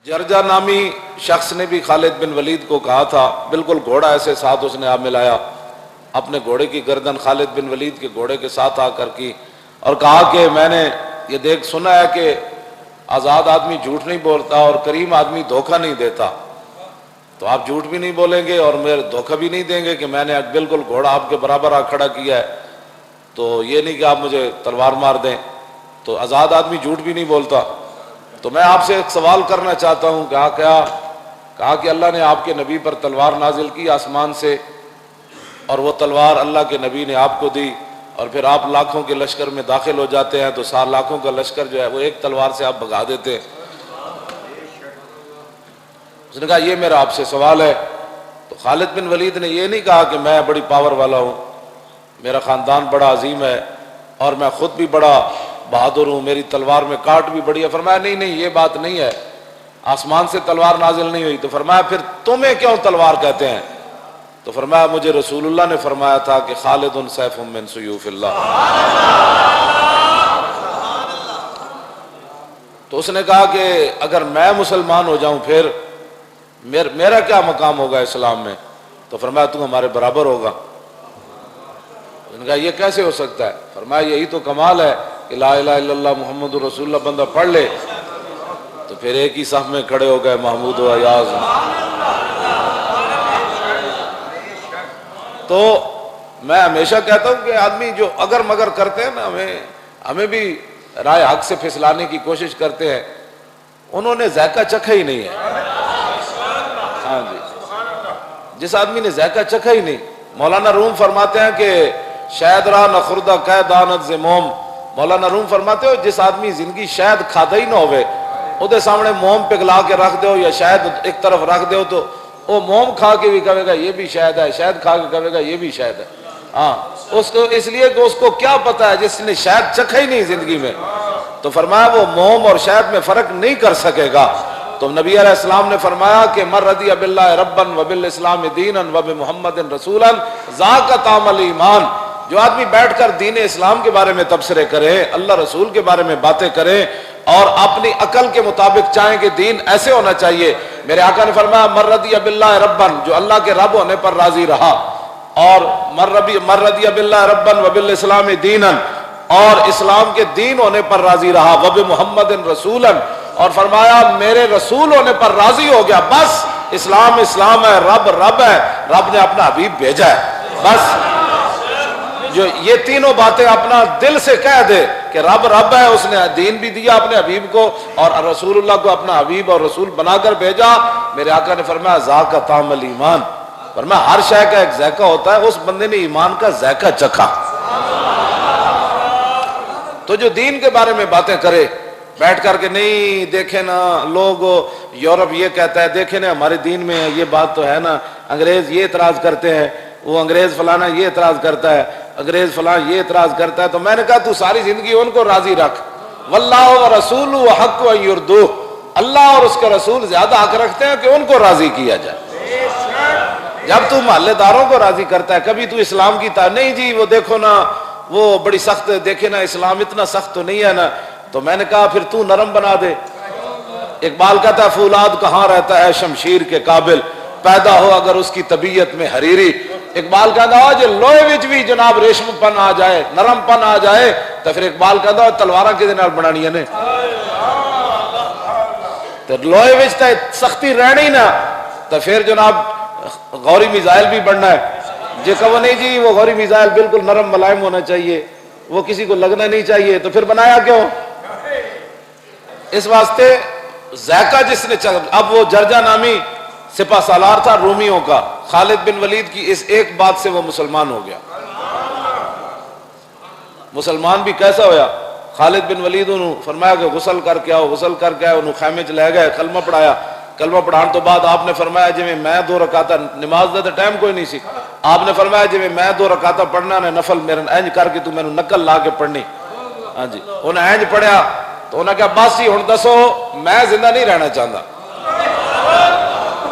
جرجا نامی شخص نے بھی خالد بن ولید کو کہا تھا، بالکل گھوڑا ایسے ساتھ اس نے آپ ملایا، اپنے گھوڑے کی گردن خالد بن ولید کے گھوڑے کے ساتھ آ کر کی اور کہا کہ میں نے یہ دیکھ سنا ہے کہ آزاد آدمی جھوٹ نہیں بولتا اور کریم آدمی دھوکہ نہیں دیتا، تو آپ جھوٹ بھی نہیں بولیں گے اور میرے دھوکہ بھی نہیں دیں گے کہ میں نے بالکل گھوڑا آپ کے برابر آ کھڑا کیا ہے، تو یہ نہیں کہ آپ مجھے تلوار مار دیں، تو آزاد آدمی جھوٹ بھی نہیں بولتا۔ تو میں آپ سے ایک سوال کرنا چاہتا ہوں، کہا کہ اللہ نے آپ کے نبی پر تلوار نازل کی آسمان سے، اور وہ تلوار اللہ کے نبی نے آپ کو دی، اور پھر آپ لاکھوں کے لشکر میں داخل ہو جاتے ہیں تو 7 لاکھوں کا لشکر جو ہے وہ ایک تلوار سے آپ بھگا دیتے ہیں۔ اس نے کہا یہ میرا آپ سے سوال ہے۔ تو خالد بن ولید نے یہ نہیں کہا کہ میں بڑی پاور والا ہوں، میرا خاندان بڑا عظیم ہے اور میں خود بھی بڑا بہادر ہوں، میری تلوار میں کاٹ بھی بڑی ہے۔ فرمایا نہیں یہ بات نہیں ہے، آسمان سے تلوار نازل نہیں ہوئی۔ تو فرمایا پھر تمہیں کیوں تلوار کہتے ہیں؟ تو فرمایا مجھے رسول اللہ نے فرمایا تھا کہ خالد سیف من سیوف اللہ۔ تو اس نے کہا کہ اگر میں مسلمان ہو جاؤں پھر میرا کیا مقام ہوگا اسلام میں؟ تو فرمایا تو ہمارے برابر ہوگا۔ اس نے کہا یہ کیسے ہو سکتا ہے؟ فرمایا یہی تو کمال ہے کہ لا الہ الا اللہ محمد رسول اللہ بندہ پڑھ لے تو پھر ایک ہی صف میں کھڑے ہو گئے محمود و ایاز۔ تو میں ہمیشہ کہتا ہوں کہ آدمی جو اگر مگر کرتے ہیں نا، ہمیں بھی رائے حق سے پھسلانے کی کوشش کرتے ہیں، انہوں نے ذائقہ چکھا ہی نہیں ہے۔ ہاں جی، جس آدمی نے ذائقہ چکھا ہی نہیں، مولانا روم فرماتے ہیں کہ شاید را نخردہ کہ دانت ز موم، مولانا روم فرماتے ہو جس آدمی زندگی شاید کھادا ہی نہ ہوئے، وہ سامنے موم پگلا کے رکھ دو یا شاید ایک طرف رکھ دو تو وہ موم کھا کے بھی کہے گا یہ بھی شاید ہے، شاید کھا کے کہے گا یہ بھی شاید ہے۔ ہاں اس کو اس لیے کہ اس کو کیا پتا ہے، جس نے شاید چکھا ہی نہیں زندگی میں، تو فرمایا وہ موم اور شاید میں فرق نہیں کر سکے گا۔ تو نبی علیہ السلام نے فرمایا کہ من رضی باللہ ربا وبالاسلام دینا وبمحمد رسولا ذاک طعم الایمان، جو آدمی بیٹھ کر دین اسلام کے بارے میں تبصرے کرے، اللہ رسول کے بارے میں باتیں کرے اور اپنی عقل کے مطابق چاہیں کہ دین ایسے ہونا چاہیے۔ میرے آقا نے فرمایا من رضی باللہ ربا، جو اللہ کے رب ہونے پر راضی رہا، اور من رضی باللہ ربا وبالاسلام دینا، اور اسلام کے دین ہونے پر راضی رہا، وبمحمد رسولا، اور فرمایا میرے رسول ہونے پر راضی ہو گیا، بس اسلام اسلام ہے، رب رب ہے، رب نے اپنا حبیب بھیجا ہے۔ بس جو یہ تینوں باتیں اپنا دل سے کہہ دے کہ رب رب ہے، اس نے دین بھی دیا اپنے حبیب کو اور رسول اللہ کو اپنا حبیب اور رسول بنا کر بھیجا، میرے آقا نے فرمایا ذاک طعم الایمان، فرمایا ہر شے کا ایک ذائقہ ہوتا ہے، اس بندے نے ایمان کا ذائقہ چکھا۔ تو جو دین کے بارے میں باتیں کرے بیٹھ کر کے، نہیں دیکھیں نا لوگ یورپ یہ کہتا ہے، دیکھیں نا ہمارے دین میں یہ بات تو ہے نا، انگریز یہ اعتراض کرتے ہیں، وہ انگریز فلانا یہ اعتراض کرتا ہے، انگریز فلانا یہ اعتراض کرتا ہے۔ تو میں نے کہا تو ساری زندگی ان کو راضی رکھ، واللہ ورسولہ احق ان یرضوہ، اللہ اور اس کے رسول زیادہ حق رکھتے ہیں کہ ان کو راضی کیا جائے۔ جب تو محلے داروں کو راضی کرتا ہے، کبھی تو اسلام کی نہیں جی وہ دیکھو نا وہ بڑی سخت، دیکھے نا اسلام اتنا سخت تو نہیں ہے نا، تو میں نے کہا پھر تو نرم بنا دے۔ اقبال کہتا ہے فولاد کہاں رہتا ہے شمشیر کے قابل، پیدا ہو اگر اس کی طبیعت میں حریری۔ اقبال کہتا ہے جو لوہے وچ بھی جناب ریشم پن آ جائے، نرم پن آ جائے، تو پھر اقبال کہتا ہے تلواراں کدے نال بنانیاں نے، تو لوہے وچ تے سختی رہنی نا، تو پھر جناب غوری میزائل بھی بننا ہے۔ جی کہو نہیں جی وہ غوری میزائل بالکل نرم ملائم ہونا چاہیے، وہ کسی کو لگنا نہیں چاہیے، تو پھر بنایا کیوں؟ اس واسطے ذائقہ جس نے اب وہ جرجا نامی سپہ سالار تھا رومیوں کا، خالد بن ولید کی اس ایک بات سے وہ مسلمان ہو گیا۔ مسلمان بھی کیسا ہویا؟ خالد بن ولید انہوں فرمایا کہ غسل کر کے آؤ، غسل کر کے آؤ، انہوں خیمے چ لے گئے، کلمہ پڑھایا، کلمہ پڑھان تو بعد آپ نے فرمایا جی میں 2 رکعتاں، نماز دا ٹائم کوئی نہیں سی، آپ نے فرمایا جی میں 2 رکعتاں پڑھنا نے نفل، میرے اینج کر کے تو میں نقل لا کے پڑھنی۔ ہاں جی انہیں اینج پڑھیا تو انہیں کہا بس ہی ہن دسو میں زندہ نہیں رہنا چاہتا۔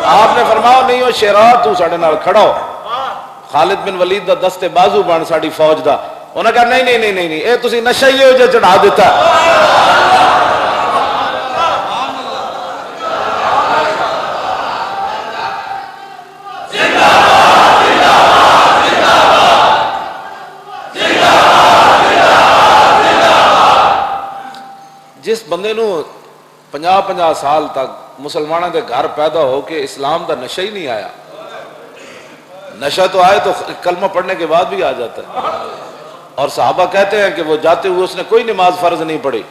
آپ نے فرمایا نہیں ہو شیرا تو ساڈے نال کھڑا ہو، خالد بن ولید دا دستے بازو بن ساڈی فوج دا۔ انہیں کہا نہیں اے تسی نشہ ہی ہو جو چڑھا دیتا ہے۔ بندے نو 50 سال تک مسلمانوں کے گھر پیدا ہو کے اسلام دا نشہ ہی نہیں آیا. نشہ تو آئے تو کلمہ پڑھنے کے بعد بھی آ جاتا ہے. اور صحابہ کہتے ہیں کہ وہ جاتے ہوئے اس نے کوئی نماز فرض نہیں پڑھی.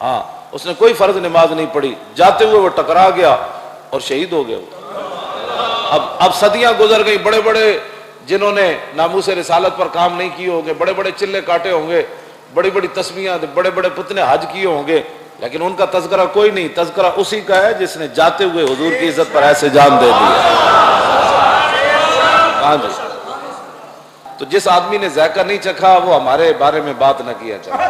ہاں اس نے کوئی فرض نماز نہیں پڑھی, جاتے ہوئے وہ ٹکرا گیا اور شہید ہو گیا. اب صدیاں گزر گئی, بڑے بڑے جنہوں نے ناموس رسالت پر کام نہیں کیے ہوں گے, بڑے بڑے چلے کاٹے ہوں گے, بڑی بڑی تسبیحاں, بڑے بڑے پتنے حج کیے ہوں گے, لیکن ان کا تذکرہ کوئی نہیں. تذکرہ اسی کا ہے جس نے جاتے ہوئے حضور کی عزت پر ایسے جان دے دی. ہاں جی, تو جس آدمی نے ذائقہ نہیں چکھا وہ ہمارے بارے میں بات نہ کیا چاہے.